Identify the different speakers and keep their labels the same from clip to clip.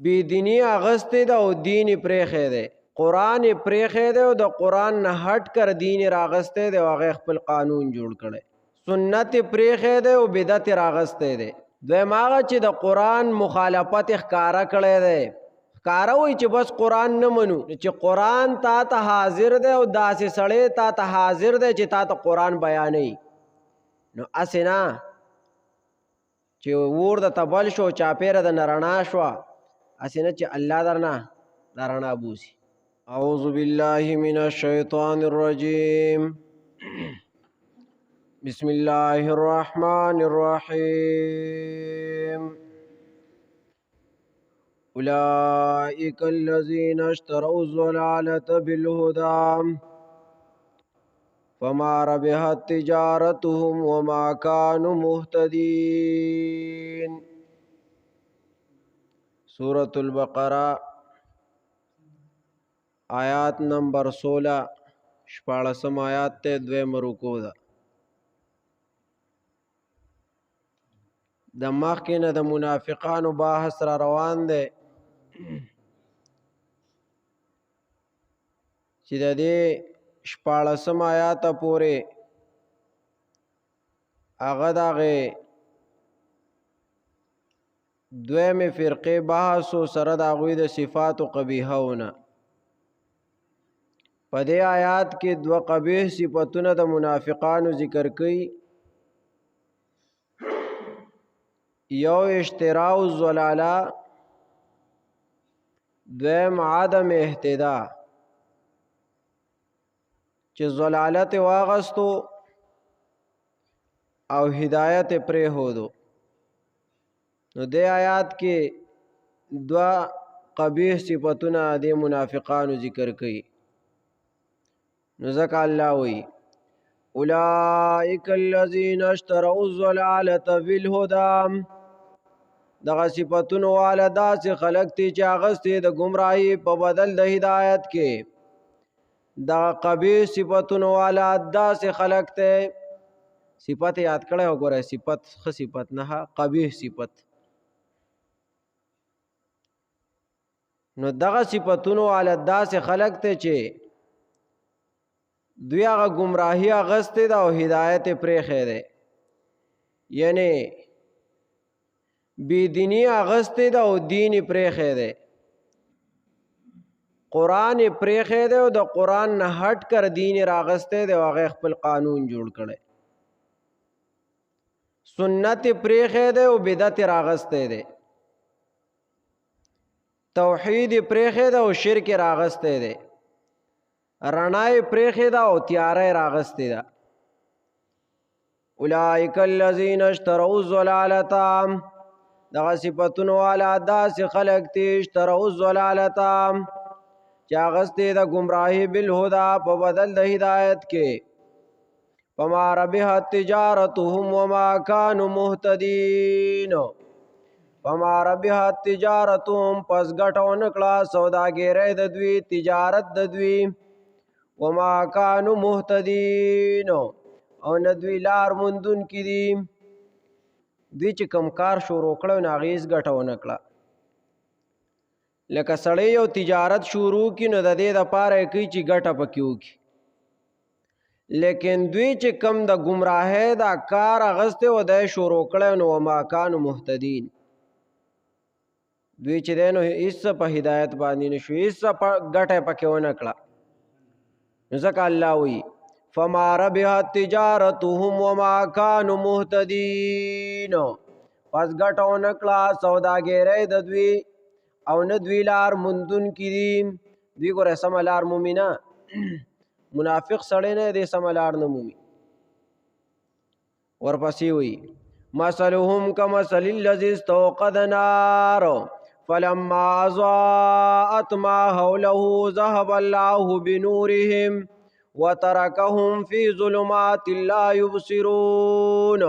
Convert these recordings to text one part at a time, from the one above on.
Speaker 1: بی دینی اغسته ده او دین پریخه ده قرآن پریخه ده او د قرآن نه هټ کر دین راغسته ده او هغه خپل قانون جوړ کړي سنت پریخه ده او بدعت راغسته ده دویم هغه چې د قرآن مخالفت ښکارا کړي ده ښکارا وایي چې بس قرآن نه منو چې قرآن تا ته حاضر ده او داسې سړی تا ته حاضر ده چې تا ته قرآن بیانوي نو اسې نه چې ور د تبل شو چاپیره د نرنا شو اسې نه چې الله درنه درنا بوسي اعوذ بالله من الشیطان الرجیم بسم الله الرحمن الرحیم اولئک الذین اشتروا الضلالة بالهدى فما ربحت تجارتهم وما كانوا مهتدين سورة البقرہ آیات نمبر 16 شپاړسم آیات ته دویم رکوع ده د مخکې نه د منافقانو بحث را روان دی چې د دې شپاړسم آیات پورې هغه دغه دویمې فرقې بحث او سره د هغوی د صفاتو قبیحهونه په دې آیات کې دوه قبیح صفتونه د منافقانو ذکر کړي یو اشتراء الضلاله دویم عدم اهتدا چې ضلالت واغستو او هدایت پرې هودو نو دې آیات کې دوا قبیح صفتونه د منافقانو ذکر کړي نو ځکه الله وایي اولئک الذین اشتروا الضلالة بالهدى دغه صفتونو والا داسې خلق دي چې اغستې د ګمراهۍ په بدل د هدایت کې دا قبیح صفتونو والا داسې خلق ته صفت یاد کړه وګوره صفت خ صفت نه قبیح صفت نو دغه صفتونو والا داسې خلق ته چې دوی هغه گمراهی اغسته ده او هدایت پریخه ده یعنی بی دینی اغسته ده او دین پریخه ده قرآن پریخه ده او د قرآن نه هټ کر دین راغسته ده او هغه خپل قانون جوړ کړي سنت پریخه ده او بدعت راغسته ده توحید پریخه ده او شرک راغسته ده رڼای پریخه ده او تیارای راغسته ده اولئک الذین اشتروا الضلالة دغه صفتونو والا داسې خلق دي اشتروا الضلالة چې اغستې د گمراهی بالهدى په بدل د هدایت کې فما ربحت تجارتهم وما كانوا مهتدين فما ربحت تجارتهم پس ګټو نکړه سوداګری د دوی تجارت د دوی وما كانوا مهتدين او نه دوی لار موندون کې دي دوی چې کم کار شروع کړو نه هغې هېڅ ګټه ونه کړه لکه سړی یو تجارت شروع کړي نو د دې دپاره یې کوي چې ګټه پکې وکړي لیکن دوی چې کم د ګمراهۍ دا کار اغستی و دی شروع کړی نو وما كانوا مهتدین دوی چې دی نو هېڅ په هدایت باندې نه شو هېڅ ګټه پکې ونه کړه نو ځکه الله وایي فما ربحت تجارتهم وما كانوا مهتدین پس ګټه ونه کړه سوداګرۍ د دوی او نه دوی لار موندون کې دي دوی ګوره سمه لار مومي نه منافق سړی نه دی سمه لار نه مومي ورپسې وایي مثلهم کمثل الذي استوقد نار فلما اضاءت ما حوله ذهب الله بنورهم وتركهم في ظلمات لا يبصرون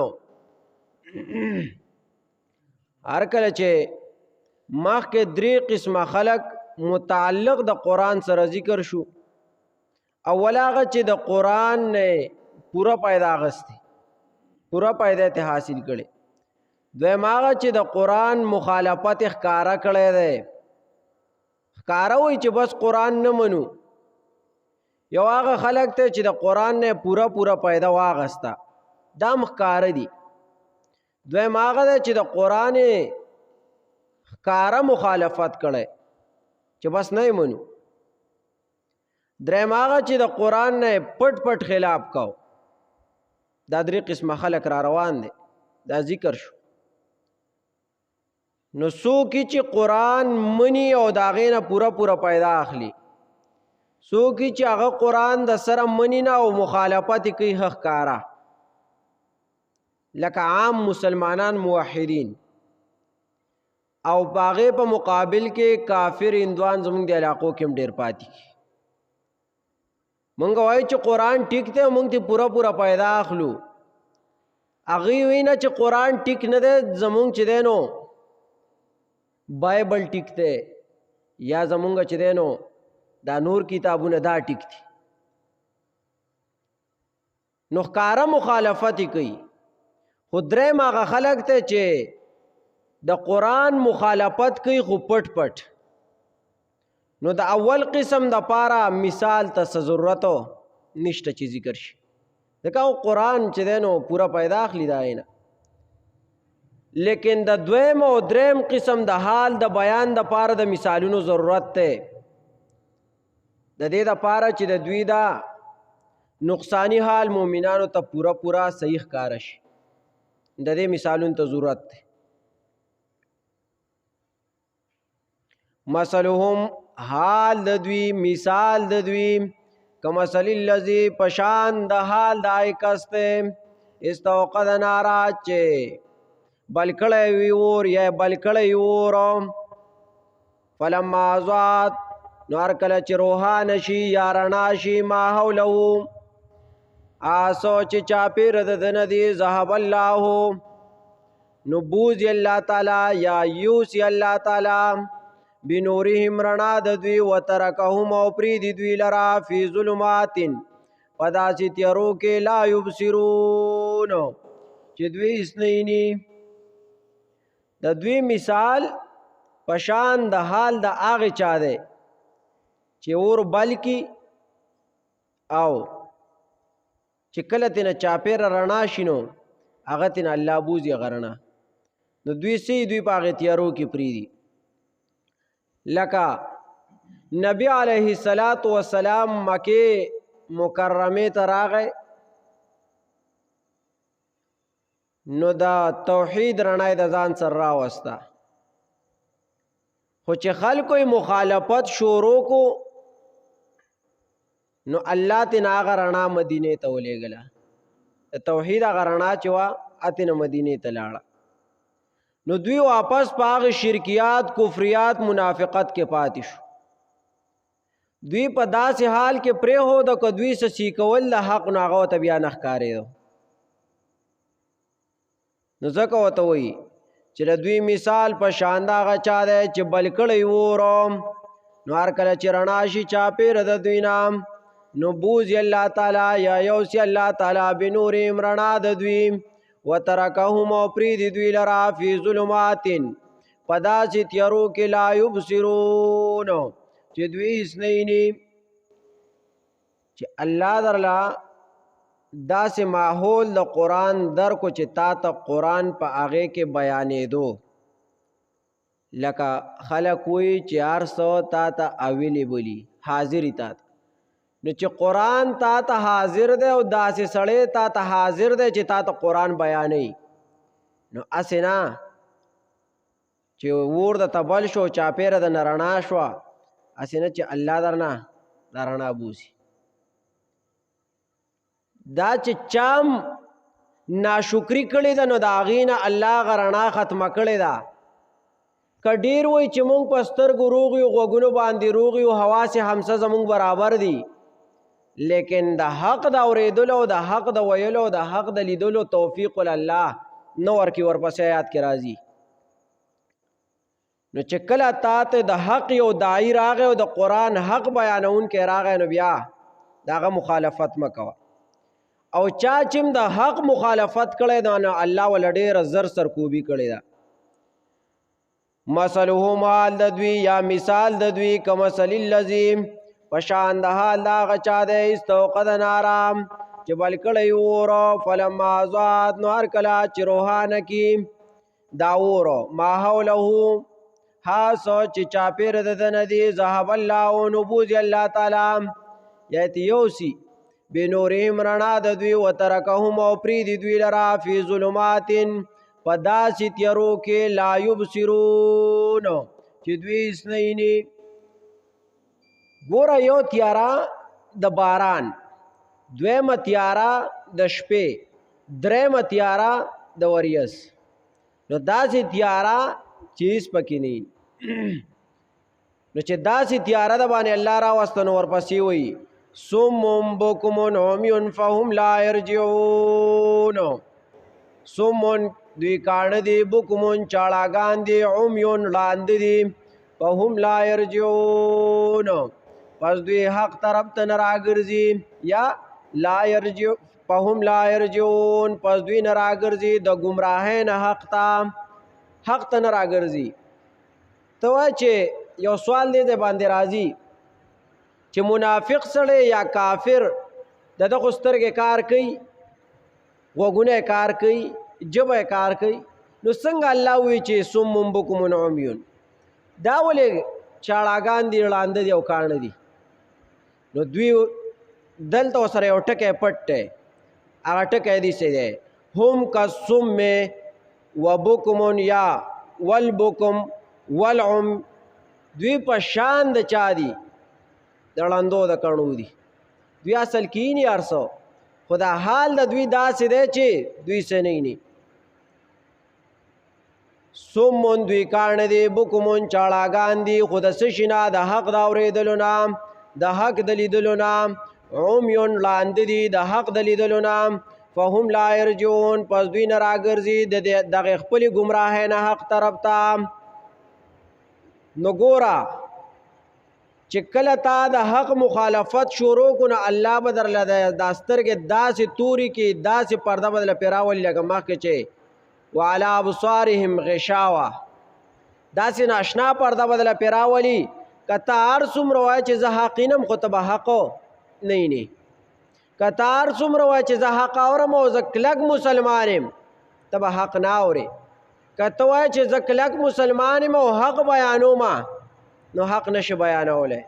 Speaker 1: هر کله چې مخکې درې قسمه خلق متعلق د قرآن سره ذکر شو اول هغه چې د قرآن نه پوره پیدا اغستی پوره پیدا ته حاصل کړي دویم هغه چې د قرآن مخالفت ښکارا کړی دی ښکاره وایي چې بس قرآن نه منو. یو هغه خلک ته چې د قرآن نه پوره پیدا واغسته، دا هم ښکاره دي. دویم هغه دی چې د قرآن ښکاره مخالفت کړی چې بس نه یې منو. دریم هغه چې د قرآن نه پټ خلاف کو. دا درې قسمه خلک را روان دي. دا ذکر شو. نو څوک چې قرآن مني او د هغې نه پوره پیدا اخلي، څوک چې هغه قرآن د سره مني نه او مخالفت کوي ښکاره، لکه عام مسلمانان موحدین، او باغې په مقابل کې کافر هندوان زمونږ د علاقو کې هم ډېر پاتې کی. مونږ وایو چې قرآن ټیک دی، مونږ ته پوره پیدا اخلو. هغوی وایي نه چې قرآن ټیک نه دی، زمونږ چې دی نو بایبل ټیک دی، یا زمونږ چې دی نو دا نور کتابونه دا ټیک دي. نو ښکاره مخالفت کوي. خو دریم هغه خلک ته چې د قرآن مخالفت کوي خو پټ. نو د اول قسم د پاره مثال ته ضرورت نشته چې ذکر شي، ځکه قرآن چې دی نو پوره پیدا اخلي دا نه. لیکن د دویم او دریم قسم د حال د بیان د پاره د مثالونو ضرورت ته، د دې د پاره چې د دوی دا نقصانی حال مومنانو ته پوره صحیح ښکاره شي. د دې مثالونو ته ضرورت دی. مثلهم حال د دوی، مثال د دوی، کمثل الذی پشان د حال د کس دی استوقد نارا چې بل کړی وي اور یا بل کړی اور، فلما ضاءت نو هر کله چې روښانه شي یا رڼا شي ما حوله آسو چې چاپېر د ده نه دي، ذهب الله نو بوزي الله تعالی یا یوسي الله تعالی بنورهم رڼا د دوی، وترکهم او پرېږدي دوی لره فی ظلمات په داسې تیارو کې لا یبصرون چې دوی هېڅ نه ویني. د دوی مثال پشان د حال د هغې چا دی چې اور بل کی او چې کله تېنه چاپېره رڼا شي نو هغه تېنه الله بوزي هغه رڼا. نو دوی څه دوی په هغې تیارو کې پرېږدي. لکه نبی علیه السلام مکې مکرمې ته راغی، نو دا توحید رڼا د ځان سره راوسته، خو چې خلکو مخالفت شروع کو نو الله تینا هغه رڼا مدینې ته ولېږله. د توحید هغه رڼا چې وه اتینه مدینې ته لاړه. نو دوی واپس په هغه شرکیات، کفریات، منافقت کې پاتې شو. دوی په داسې حال کې پرېښوده که دوی څه سیکول د حق نو هغه ورته بیا نه ښکارېده. نو ځکه ورته وایي چې د دوی مثال په شان د هغه چا دی چې بل کړی اور، نو هر کله چې رڼا شي چاپېره د دوی نه نو بوزي الله تعالی یا یوسي الله تعالی بنورهم رڼا د دوی، وترکهم او پرېږدي دوی لره فی ظلمات په داسې تیارو کې لا یبصرون چې دوی هېڅ نه ویني. چې الله درله داسې ماحول د قرآن درکو چې تا ته قرآن په هغې کې بیانېدو، لکه خلک وایي چې هر څه تا ته اویلیبلي حاضري تا ته، نو چې قرآن تا ته حاضر دی او داسې سړی تا ته حاضر دی چې تا ته قرآن بیانوي، نو هسې نه چې اور درته بل شو چاپېره د نه رڼا شوه، هسې نه چې الله درنه دا رڼا بوسي. دا چې چام ناشکری کړې ده نو د هغې نه الله هغه رڼا ختمه کړې ده. که ډېر وایي چې مونږ په سترګو روغ یو، غوږونو باندې روغ یو، حواس همسه زمونږ برابر دي، لیکن د حق د اورېدلو او د حق د ویلو او د حق د لیدلو توفیق الله نه ورکړي. ورپسې آیات کې راځي. نو چې کله تا ته د حق یو داعی راغی او د قرآن حق بیانونکی راغی نو بیا د هغه مخالفت مه کوه. او چا چې د حق مخالفت کړی ده نو الله ول ډېره زر سرکوبي کړې ده. مثلهم حال د دوی یا مثال د دوی کمثل الذی پشان د حال دا غچا د استوقد نارام چې بل کړی اور فلما ضاءت نو هر کله چې روحانه کی دا اور ما حوله ها سوچ چاپیر د ندی ذهب الله نبوذ الله تعالی یت یوسی بنورهم رڼا د دوی وترکهم او پری دوی لرا فی ظلمات پداسی تیرو کې لا یبصرون چې دوی اسنینی ګوره یو تیارا د باران دویم تیارا د شپې دریم تیارا د وریس نو داسې تیارا چیز پکې نه نو چې داسې تیارا د باندې الله را واستنو ورپسې وي صم بکم عمی فهم لا یرجعون صم دوی کان دی بکمون چاړاګان دی عمیون لاند دی فهم لا یرجعون پس دوی حق طرف ته نه راګرځي یا لا یرجع فهم لا یرجعون پس دوی نه راګرځي د گمراهۍ نه حق ته نه راګرځي ته وایې چې یو سوال دی د باندې راځي چې منافق سړی یا کافر د دغه سترګې کار کوي غوږونه کار کوي ژبه کار کوي نو څنګه الله وایي چې صم بکم عمیون دا ولې چاړاګان دي ړانده دي او کاڼه دي نو دوی دلته سره یو ټکی پټ دی هغه ټکی دی څه دی هم کالصم وبکم یا والبکم والعم دوی په شان د چا دي د ړندو د کڼو دي دوی اصل کې نه ارسو خدا حال د دوی داسې دی چې دوی څه نه سمون دوی کان دی بکمون چاړاګان دي خود سشنا د حق دا اورېدلو نام د حق د لیدلو نام عمیون لاند دي د حق د لیدلو نام فهم لا یرجعون پس دوی نه راګرځي دغه خپل گمراهۍ نه حق طرف ته نو ګوره چې کله تا د حق مخالفت شروع کو نه الله بدر له د سترګې داسې توري کې داسې پرده بدله پیراول لګه مخکې چې وعلى ابصارهم غشاوه داسې ناشنا پرده بدله پیراولي کته هر څومره وایي چې زه حقینم خو ته به حق نه کته هر څومره وایي چې زه حق اورم او زه کلک مسلمان یم ته به حق نه اورې کته وایي چې زه کلک مسلمان یم او حق بیانوم نو حق نشي بیانولی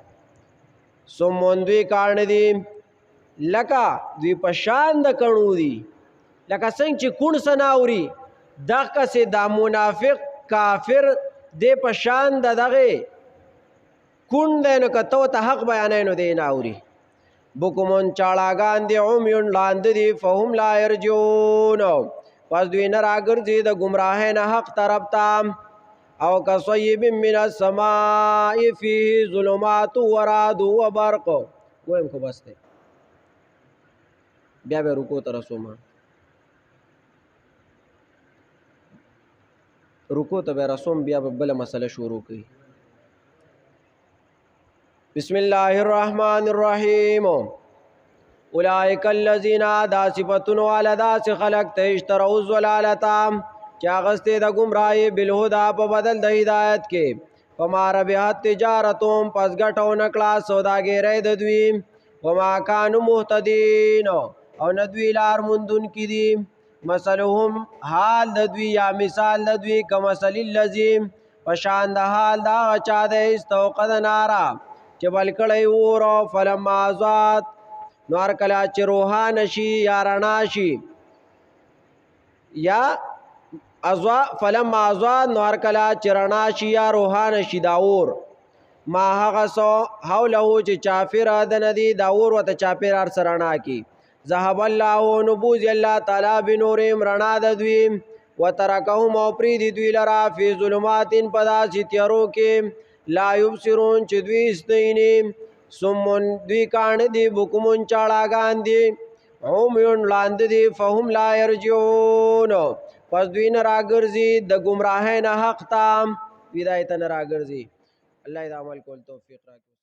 Speaker 1: سمون دوی کان دي لکه دوی په شان د کڼو دي لکه څنګه چې کون سناوري دغه سه دا منافق کافر دی په شان دغه کون دی نو کته ته حق بیانې نو دی ناوري بکمون چاړاګان دی عمیون لاند دي فهم لا یرجعون پس دوی نه راګرځي د گمراهۍ نه حق طرف ته او کصیب من السماء فيه ظلمات ورعد وبرق ویم کو بس ته بیا به رکو تر رسومه رکو ته به رسوم بیا به بل مسله شروع کړي بسم الله الرحمن الرحیم اولئک الذین دا صفتون علی داس خلق تشتروا الضلالتا چا غسته د گمراهی بالهدى په بدل د هدایت کې فما ربحت تجارتهم پس ګټو نکړه سوداګری د دوی وما كانوا مهتدین او ندوی لار مندون کی دي مثلهم حال د دوی یا مثال د دوی کمثل الذی پشان د حال دا چا د استوقد نارا چې بل کړی اور فلما ذات نور کلا چې روحان شي یا رڼا شي یا ازوا فلما ازوا نور کلا چرنا شي یا روحان شي داور ما هغه سو حوله چې چافر د ندی داور وته چاپیر ار سرنا کی ذهب الله نبوذ الله تعالی بنورهم رڼا د دوی وترکهم او پری دی دوی لرا فی ظلمات پداسی تیارو کې لا یبصرون چې دوی استینی سمون دوی کان دی بکمون چاړاګان دی عمیون لاند دی فهم لا یرجعون پس دوی نه راګرځي د گمراهۍ نه حق تام ودایت نه راګرځي الله دې عمل کول توفیق راکړي